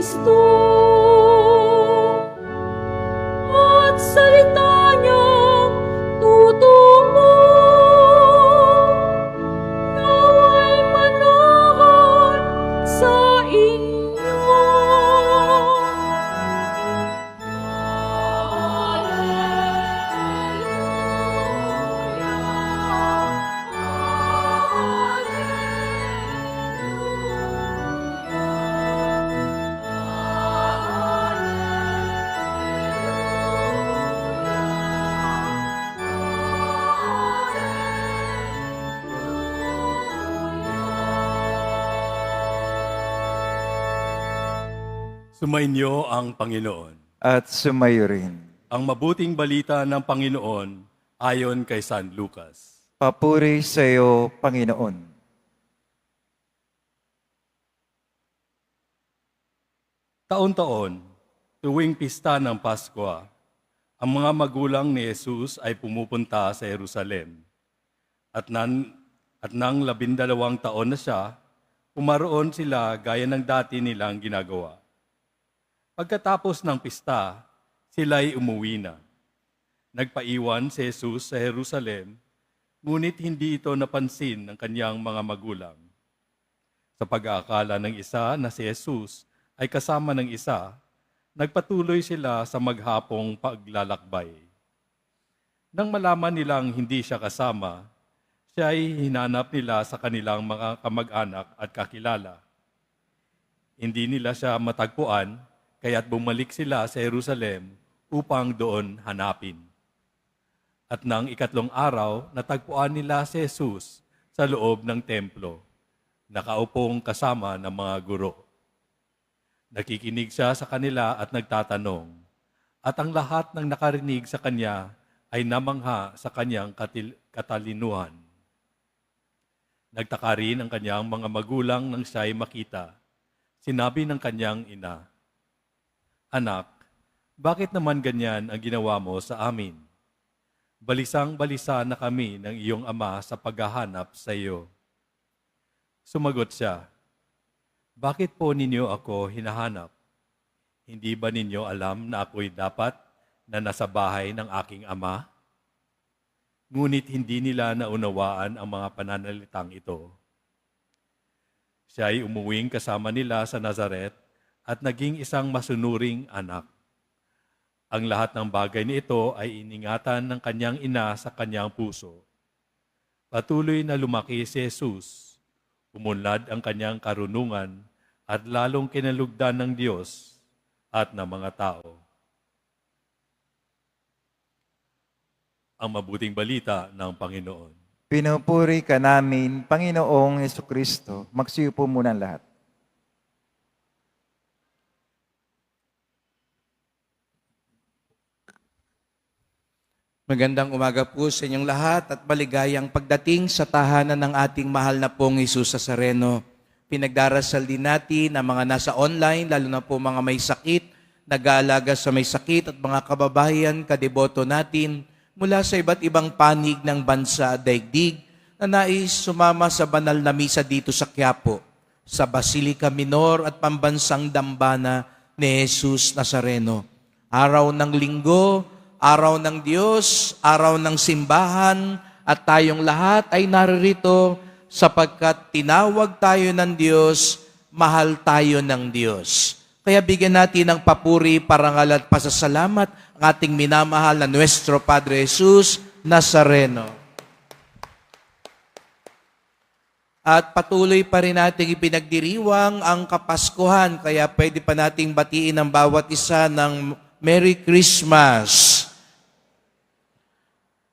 Kristo at salita niyang tutungo nawa'y manahan sa inyo. Sumainyo ang Panginoon. At sumayo rin. Ang mabuting balita ng Panginoon ayon kay San Lucas. Papuri sa iyo, Panginoon. Taon-taon, tuwing pista ng Pasko, ang mga magulang ni Jesus ay pumupunta sa Jerusalem. At nang 12 taon na siya, pumaroon sila gaya ng dati nilang ginagawa. Pagkatapos ng pista, sila'y umuwi na. Nagpaiwan si Jesus sa Jerusalem, ngunit hindi ito napansin ng kanyang mga magulang. Sa pag-aakala ng isa na si Jesus ay kasama ng isa, nagpatuloy sila sa maghapong paglalakbay. Nang malaman nilang hindi siya kasama, siya ay hinanap nila sa kanilang mga kamag-anak at kakilala. Hindi nila siya matagpuan, kaya't bumalik sila sa Jerusalem upang doon hanapin. At nang 3 araw, natagpuan nila si Jesus sa loob ng templo, nakaupong kasama ng mga guro. Nakikinig siya sa kanila at nagtatanong, at ang lahat ng nakarinig sa kanya ay namangha sa kanyang katalinuhan. Nagtaka rin ang kanyang mga magulang nang siya'y makita. Sinabi ng kanyang ina, "Anak, bakit naman ganyan ang ginawa mo sa amin? Balisang-balisa na kami ng iyong ama sa paghahanap sa iyo." Sumagot siya, "Bakit po ninyo ako hinahanap? Hindi ba ninyo alam na ako'y dapat na nasa bahay ng aking ama?" Ngunit hindi nila naunawaan ang mga pananalitang ito. Siya'y umuwing kasama nila sa Nazaret at naging isang masunuring anak. Ang lahat ng bagay nito ay iningatan ng kanyang ina sa kanyang puso. Patuloy na lumaki si Jesus, umunlad ang kanyang karunungan at lalong kinalugdan ng Diyos at ng mga tao. Ang mabuting balita ng Panginoon. Pinupuri ka namin, Panginoong Hesukristo. Magsiupo muna ang lahat. Magandang umaga po sa inyong lahat at maligayang pagdating sa tahanan ng ating mahal na pong Jesus Nazareno. Pinagdarasal din natin ang mga nasa online, lalo na po mga may sakit, nag-aalaga sa may sakit at mga kababayan, kadeboto natin mula sa iba't ibang panig ng bansa at daigdig na nais sumama sa banal na misa dito sa Quiapo, sa Basilica Minor at Pambansang Dambana ni Jesus Nazareno. Araw ng linggo, araw ng Diyos, araw ng simbahan, at tayong lahat ay naririto sapagkat tinawag tayo ng Diyos, mahal tayo ng Diyos. Kaya bigyan natin ng papuri, parangal at pasasalamat ang ating minamahal na Nuestro Padre Jesus Nazareno. At patuloy pa rin nating ipinagdiriwang ang Kapaskuhan, kaya pwede pa nating batiin ang bawat isa ng Merry Christmas.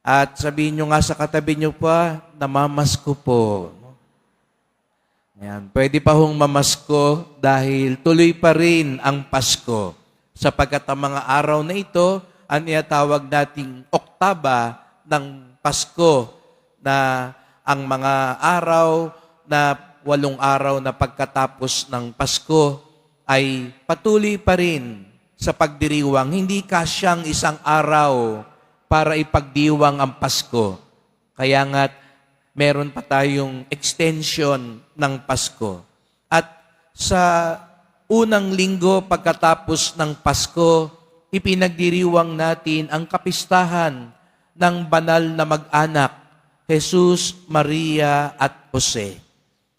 At sabihin nyo nga sa katabi nyo pa, namamasko po. Ayan, pwede pa hong mamasko dahil tuloy pa rin ang Pasko. Sapagkat ang mga araw na ito, ang iatawag nating Oktaba ng Pasko, na ang mga araw na 8 araw na pagkatapos ng Pasko ay patuloy pa rin sa pagdiriwang. Hindi kasyang isang araw para ipagdiwang ang Pasko. Kaya nga't meron pa tayong extension ng Pasko. At sa unang linggo pagkatapos ng Pasko, ipinagdiriwang natin ang kapistahan ng banal na mag-anak, Jesus, Maria at Jose.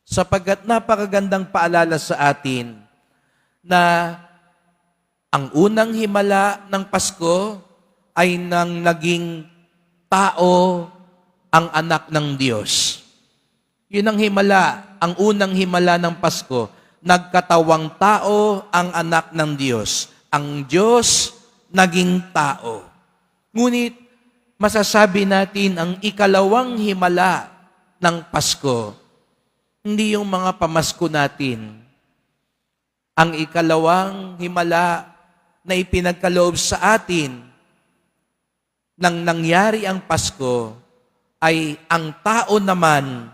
Sapagkat napakagandang paalala sa atin na ang unang himala ng Pasko ay nang naging tao ang anak ng Diyos. Yun ang himala, ang unang himala ng Pasko. Nagkatawang tao ang anak ng Diyos. Ang Diyos naging tao. Ngunit masasabi natin ang ikalawang himala ng Pasko, hindi yung mga pamasko natin. Ang ikalawang himala na ipinagkaloob sa atin nang nangyari ang Pasko ay ang tao naman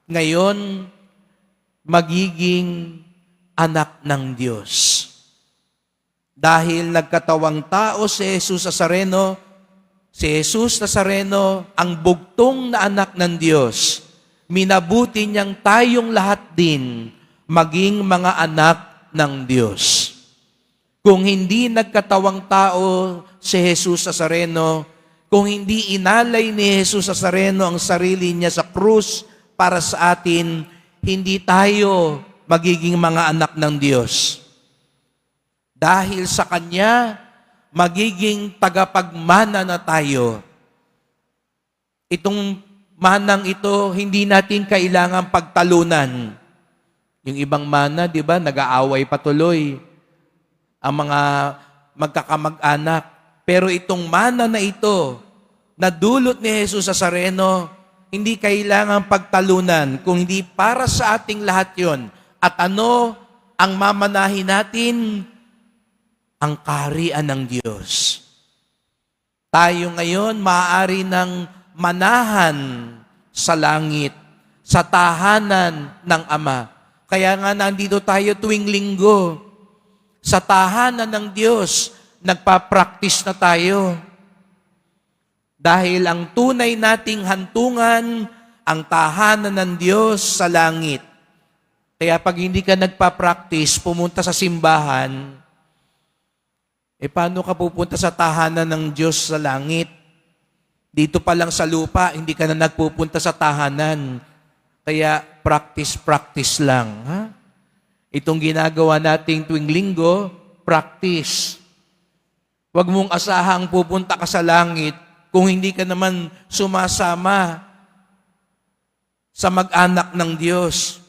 ngayon magiging anak ng Diyos. Dahil nagkatawang tao si Jesus Nazareno, ang bugtong na anak ng Diyos, minabuti niyang tayong lahat din maging mga anak ng Diyos. Kung hindi nagkatawang tao si Jesus Nazareno, kung hindi inalay ni Jesus Nazareno ang sarili niya sa krus para sa atin, hindi tayo magiging mga anak ng Diyos. Dahil sa Kanya, magiging tagapagmana na tayo. Itong manang ito, hindi natin kailangan pagtalunan. Yung ibang mana, di ba, nag-aaway patuloy ang mga magkakamag-anak. Pero itong mana na ito, na dulot ni Jesus Nazareno, hindi kailangan pagtalunan, kung hindi para sa ating lahat yon. At ano ang mamanahin natin? Ang kaharian ng Diyos. Tayo ngayon maaari ng manahan sa langit, sa tahanan ng Ama. Kaya nga nandito tayo tuwing linggo. Sa tahanan ng Diyos, nagpa-practice na tayo. Dahil ang tunay nating hantungan, ang tahanan ng Diyos sa langit. Kaya pag hindi ka nagpa-practice, pumunta sa simbahan, paano ka pupunta sa tahanan ng Diyos sa langit? Dito pa lang sa lupa, hindi ka na nagpupunta sa tahanan. Kaya practice lang. Ha? Itong ginagawa nating tuwing linggo, practice. Huwag mong asahang pupunta ka sa langit kung hindi ka naman sumasama sa mag-anak ng Diyos.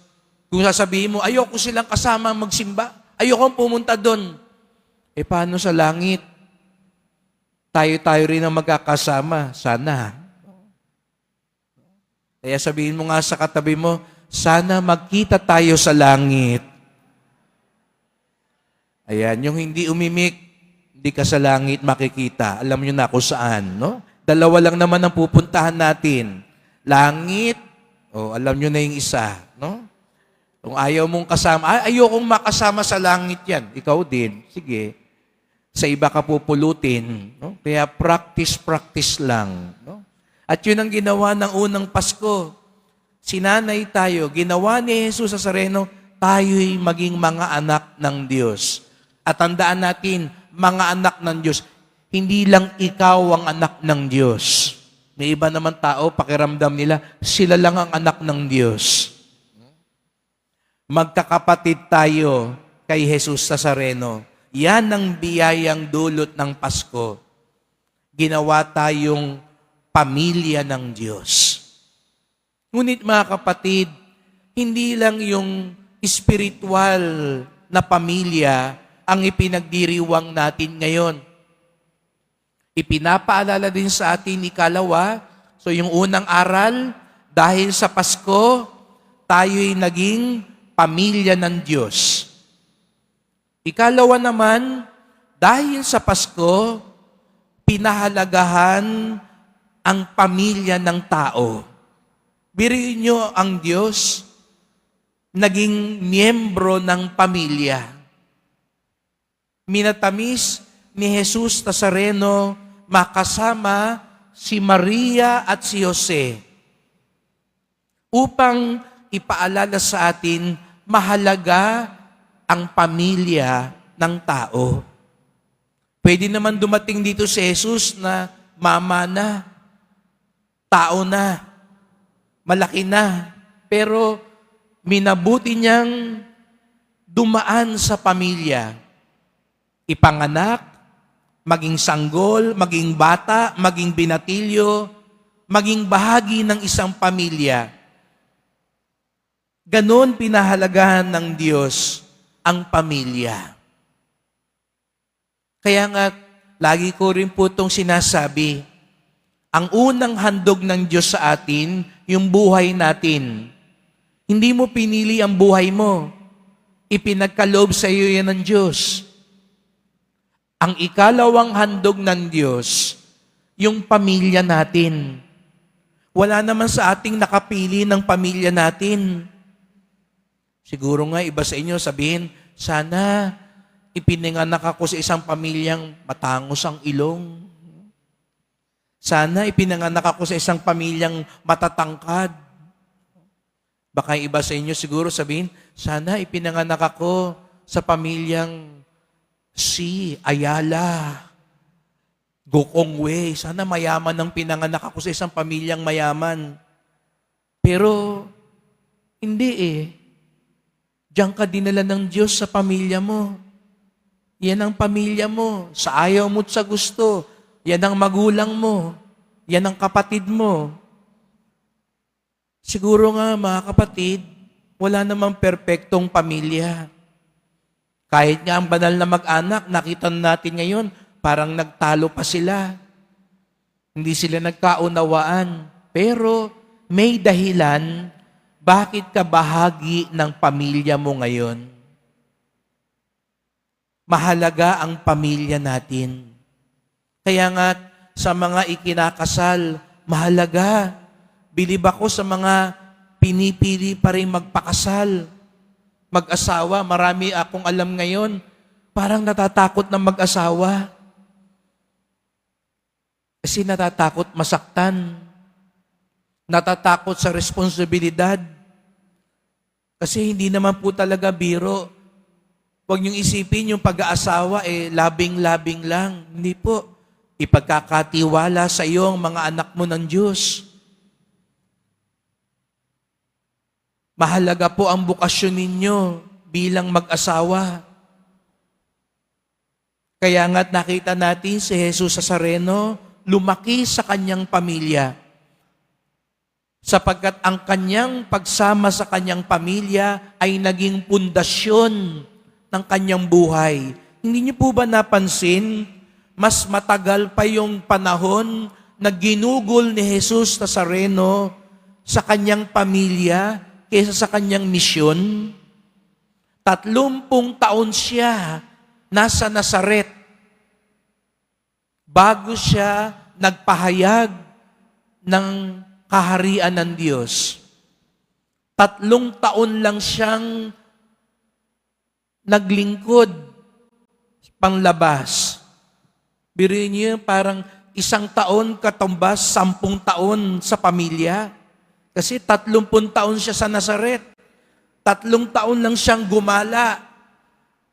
Kung sasabihin mo, ayoko silang kasama magsimba, ayoko pumunta doon. Paano sa langit? Tayo-tayo rin ang magkakasama. Sana. Kaya sabihin mo nga sa katabi mo, sana magkita tayo sa langit. Ayan, yung hindi umimik, hindi ka sa langit makikita. Alam nyo na kung saan, no? Dalawa lang naman ang pupuntahan natin. Langit, alam nyo na yung isa, no? Kung ayaw mong kasama, ayokong makasama sa langit yan. Ikaw din, sige. Sa iba ka pupulutin. No? Kaya practice lang. No? At yun ang ginawa ng unang Pasko. Sinanay tayo, ginawa ni Jesus Nazareno, tayo'y maging mga anak ng Diyos. At tandaan natin, mga anak ng Diyos, hindi lang ikaw ang anak ng Diyos. May iba naman tao, pakiramdam nila, sila lang ang anak ng Diyos. Magkakapatid tayo kay Jesus Nazareno. Yan ang biyayang dulot ng Pasko. Ginawa tayong pamilya ng Diyos. Ngunit mga kapatid, hindi lang yung spiritual na pamilya ang ipinagdiriwang natin ngayon. Ipinapaalala din sa atin ikalawa, so yung unang aral, dahil sa Pasko, tayo'y naging pamilya ng Diyos. Ikalawa naman, dahil sa Pasko, pinahalagahan ang pamilya ng tao. Biriin nyo ang Diyos, naging miyembro ng pamilya. Minatamis ni Jesus Nazareno makasama si Maria at si Jose upang ipaalala sa atin mahalaga ang pamilya ng tao. Pwede naman dumating dito si Jesus na mama na, tao na, malaki na, pero minabuti niyang dumaan sa pamilya. Ipanganak, maging sanggol, maging bata, maging binatilyo, maging bahagi ng isang pamilya. Ganon pinahalagahan ng Diyos ang pamilya. Kaya nga, lagi ko rin po itong sinasabi, ang unang handog ng Diyos sa atin, yung buhay natin. Hindi mo pinili ang buhay mo. Ipinagkaloob sa iyo yan ng Diyos. Ang ikalawang handog ng Diyos, yung pamilya natin. Wala naman sa ating nakapili ng pamilya natin. Siguro nga, iba sa inyo sabihin, sana ipinanganak ako sa isang pamilyang matangos ang ilong. Sana ipinanganak ako sa isang pamilyang matatangkad. Baka iba sa inyo siguro sabihin, sana ipinanganak ako sa pamilyang si Ayala, Gokongwei. Sana mayaman ang pinanganak ako sa isang pamilyang mayaman. Pero, hindi eh. Diyan ka dinala ng Diyos sa pamilya mo. Yan ang pamilya mo. Sa ayaw mo at sa gusto. Yan ang magulang mo. Yan ang kapatid mo. Siguro nga, mga kapatid, wala namang perpektong pamilya. Kahit nga ang banal na mag-anak, nakita natin ngayon, parang nagtalo pa sila. Hindi sila nagkaunawaan. Pero may dahilan, bakit ka bahagi ng pamilya mo ngayon? Mahalaga ang pamilya natin. Kaya nga, sa mga ikinakasal, mahalaga. Bilib ako sa mga pinipili pa rin magpakasal. Mag-asawa, marami akong alam ngayon, parang natatakot na mag-asawa. Kasi natatakot masaktan. Natatakot sa responsibilidad. Kasi hindi naman po talaga biro. Huwag niyong isipin yung pag-aasawa, labing-labing lang. Hindi po. Ipagkakatiwala sa iyo ang mga anak mo ng Diyos. Mahalaga po ang bukasyon ninyo bilang mag-asawa. Kaya nga't nakita natin si Jesus Nazareno, lumaki sa kanyang pamilya. Sapagkat ang kanyang pagsama sa kanyang pamilya ay naging pundasyon ng kanyang buhay. Hindi niyo po ba napansin, mas matagal pa yung panahon na ginugol ni Jesus Nazareno sa kanyang pamilya kaysa sa kanyang misyon? 30 taon siya nasa Nazaret bago siya nagpahayag ng kaharian ng Diyos. 3 taon lang siyang naglingkod panglabas. Biruin niyo, parang 1 taon katumbas 10 taon sa pamilya. Kasi 30 taon siya sa Nazaret. 3 taon lang siyang gumala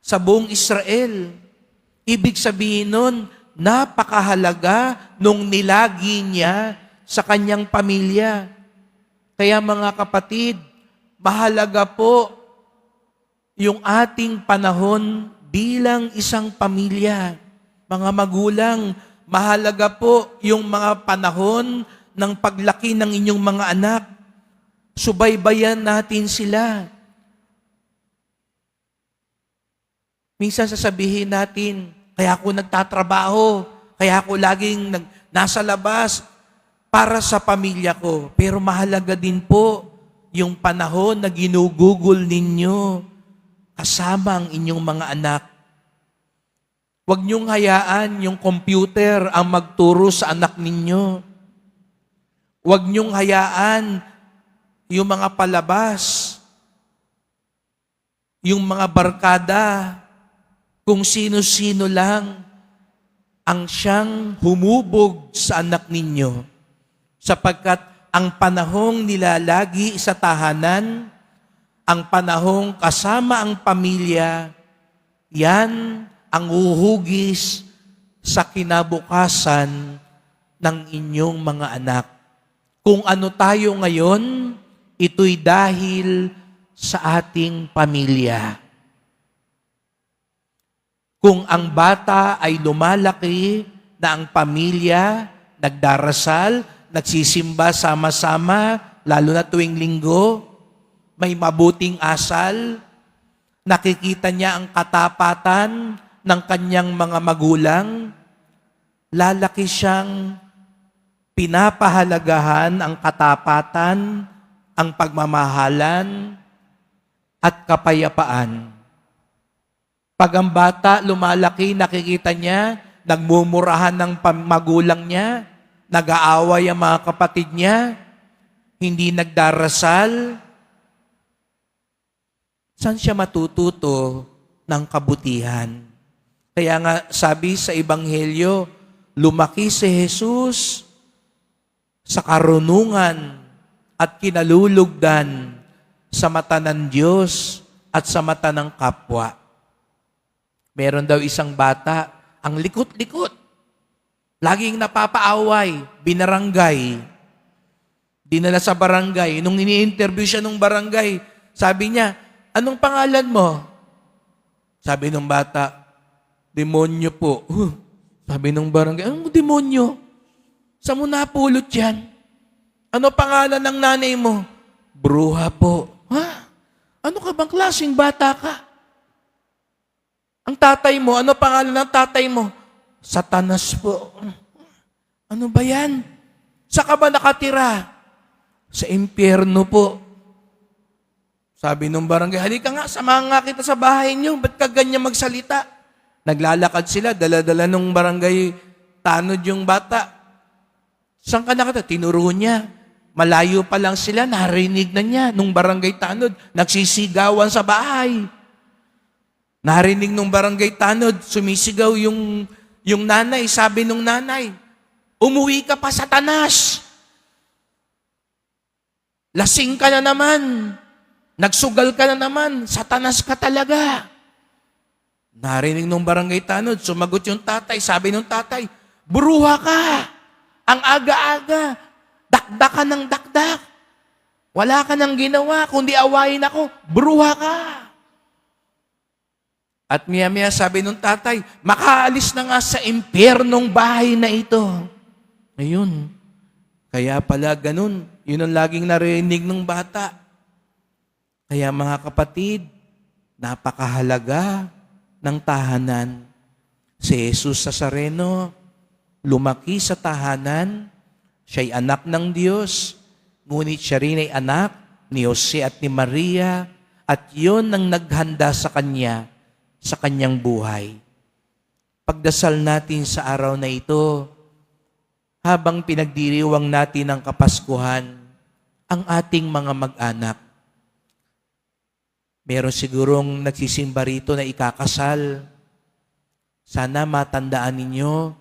sa buong Israel. Ibig sabihin nun, napakahalaga nung nilagi niya sa kanyang pamilya. Kaya mga kapatid, mahalaga po yung ating panahon bilang isang pamilya. Mga magulang, mahalaga po yung mga panahon ng paglaki ng inyong mga anak. Subaybayan natin sila. Minsan sasabihin natin, kaya ako nagtatrabaho, kaya ako laging nasa labas para sa pamilya ko. Pero mahalaga din po yung panahon na ginugugol ninyo kasama ang inyong mga anak. Huwag niyong hayaan yung computer ang magturo sa anak ninyo. Huwag niyong hayaan yung mga palabas, yung mga barkada, kung sino-sino lang ang siyang humubog sa anak ninyo. Sapagkat ang panahong nilalagi sa tahanan ang panahong kasama ang pamilya, yan ang uhugis sa kinabukasan ng inyong mga anak. Kung ano tayo ngayon, ito'y dahil sa ating pamilya. Kung ang bata ay lumalaki na ang pamilya, nagdarasal, nagsisimba sama-sama, lalo na tuwing linggo, may mabuting asal, nakikita niya ang katapatan ng kanyang mga magulang, lalaki siyang pinapahalagahan ang katapatan, ang pagmamahalan, at kapayapaan. Pag ang bata lumalaki, nakikita niya, nagmumurahan ng magulang niya, nag-aaway ang mga kapatid niya, hindi nagdarasal, saan siya matututo ng kabutihan? Kaya nga sabi sa Ebanghelyo, lumaki si Jesus sa karunungan at kinalulugdan sa mata ng Diyos at sa mata ng kapwa. Meron daw isang bata, ang likot-likot, laging napapaaway, binaranggay, dinala sa barangay. Nung ini-interview siya nung barangay, sabi niya, anong pangalan mo? Sabi nung bata, demonyo po. Sabi nung barangay, anong demonyo? Saan mo napulot yan? Ano pangalan ng nanay mo? Bruha po. Ha? Ano ka bang klaseng bata ka? Ang tatay mo, ano pangalan ng tatay mo? Satanas po. Ano ba yan? Saan ka ba nakatira? Sa impyerno po. Sabi nung barangay, halika nga, samahan nga kita sa bahay niyo. Ba't ka ganyan magsalita? Naglalakad sila, dala-dala nung barangay tanod yung bata. Saan ka nakatira? Tinuro niya. Malayo pa lang sila, narinig na niya nung barangay tanod. Nagsisigawan sa bahay. Narinig nung barangay tanod, sumisigaw yung nanay. Sabi nung nanay, umuwi ka pa, Satanas. Lasing ka na naman. Nagsugal ka na naman. Satanas ka talaga. Narinig nung barangay tanod, sumagot yung tatay. Sabi nung tatay, buruha ka. Ang aga-aga. Dakdak ka ng dakdak. Wala ka nang ginawa, kundi awayin ako. Buruha ka. At miya-miya sabi nung tatay, makaalis na nga sa impyernong bahay na ito. Ayun. Kaya pala ganun. Yun ang laging narinig ng bata. Kaya mga kapatid, napakahalaga ng tahanan. Si Jesus Nazareno, lumaki sa tahanan. Siya'y anak ng Diyos, ngunit siya rin ay anak ni Jose at ni Maria, at yun ang naghanda sa kanya, sa kanyang buhay. Pagdasal natin sa araw na ito, habang pinagdiriwang natin ang Kapaskuhan, ang ating mga mag-anak. Meron sigurong nagsisimba rito na ikakasal. Sana matandaan ninyo,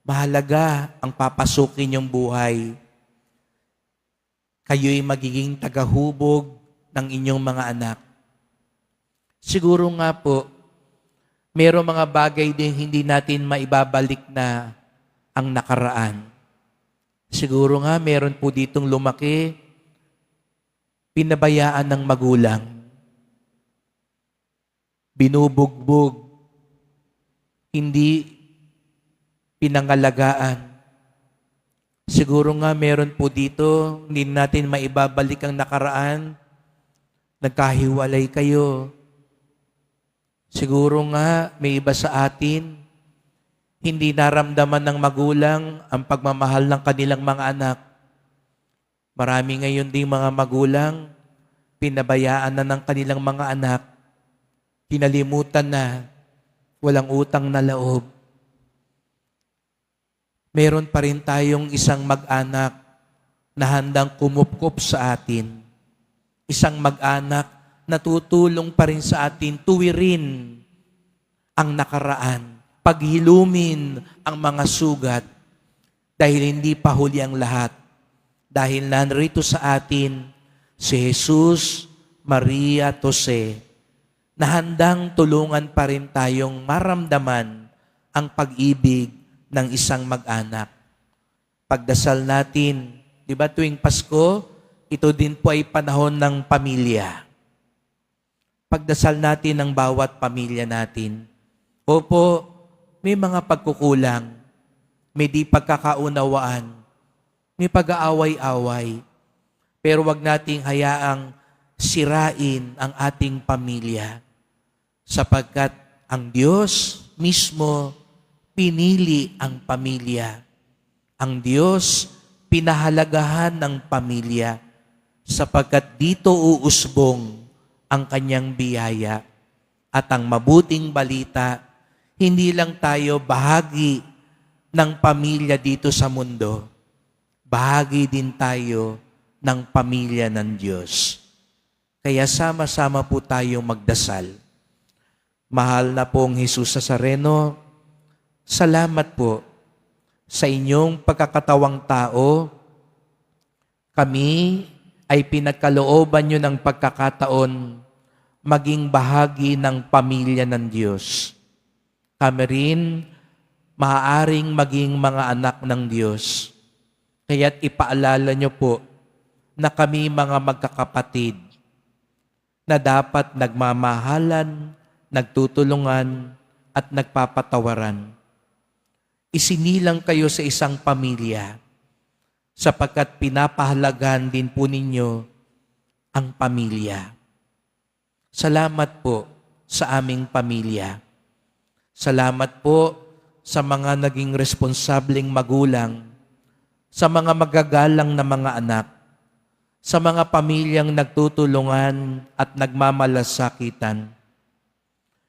mahalaga ang papasukin yung buhay. Kayo'y magiging tagahubog ng inyong mga anak. Siguro nga po, merong mga bagay din hindi natin maibabalik na ang nakaraan. Siguro nga meron po ditong lumaki, pinabayaan ng magulang. Binubugbog, hindi pinangalagaan. Siguro nga meron po dito, hindi natin maibabalik ang nakaraan. Nagkahiwalay kayo. Siguro nga may iba sa atin, hindi naramdaman ng magulang ang pagmamahal ng kanilang mga anak. Marami ngayon ding mga magulang, pinabayaan na ng kanilang mga anak. Kinalimutan na, walang utang na loob. Meron pa rin tayong isang mag-anak na handang kumupkop sa atin. Isang mag-anak na tutulong pa rin sa atin tuwirin ang nakaraan, paghilumin ang mga sugat dahil hindi pa huli ang lahat. Dahil narito sa atin si Jesus Maria at Jose, na handang tulungan pa rin tayong maramdaman ang pag-ibig ng isang mag-anak. Pagdasal natin, di ba tuwing Pasko, ito din po ay panahon ng pamilya. Pagdasal natin ang bawat pamilya natin. Opo, may mga pagkukulang, may di pagkakaunawaan, may pag-aaway-away, pero wag nating hayaang sirain ang ating pamilya sapagkat ang Diyos mismo pinili ang pamilya. Ang Diyos pinahalagahan ng pamilya sapagkat dito uusbong ang kanyang biyaya at ang mabuting balita, hindi lang tayo bahagi ng pamilya dito sa mundo, bahagi din tayo ng pamilya ng Diyos. Kaya sama-sama po tayong magdasal. Mahal na pong Jesus Nazareno, salamat po sa inyong pagkakatawang tao. Kami ay pinagkalooban nyo ng pagkakataon maging bahagi ng pamilya ng Diyos. Kami rin maaaring maging mga anak ng Diyos. Kaya't ipaalala nyo po na kami mga magkakapatid na dapat nagmamahalan, nagtutulungan, at nagpapatawaran. Isinilang kayo sa isang pamilya sapagkat pinapahalagan din po ninyo ang pamilya. Salamat po sa aming pamilya. Salamat po sa mga naging responsableng magulang, sa mga magagalang na mga anak, sa mga pamilyang nagtutulungan at nagmamalasakitan.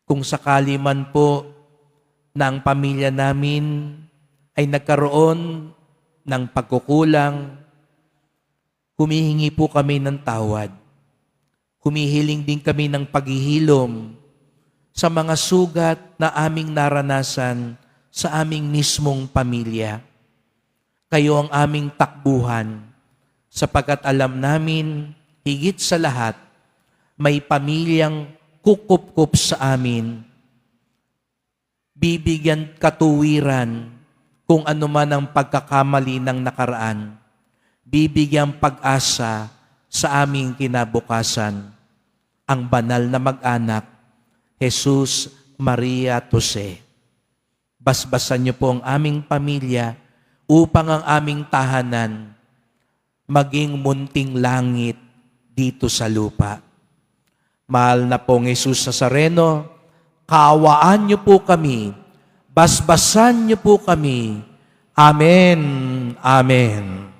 Kung sakali man po na ang pamilya namin ay nagkaroon ng pagkukulang, humihingi po kami ng tawad. Humihiling din kami ng paghihilom sa mga sugat na aming naranasan sa aming mismong pamilya. Kayo ang aming takbuhan, sapagkat alam namin, higit sa lahat, may pamilyang kukup-kup sa amin. Bibigyan katuwiran kung ano man ang pagkakamali ng nakaraan. Bibigyan pag-asa sa aming kinabukasan. Ang banal na mag-anak, Jesus, Maria at Jose. Basbasan niyo po ang aming pamilya upang ang aming tahanan maging munting langit dito sa lupa. Mahal na pong Jesus Nazareno, kaawaan niyo po kami, basbasan niyo po kami. Amen. Amen.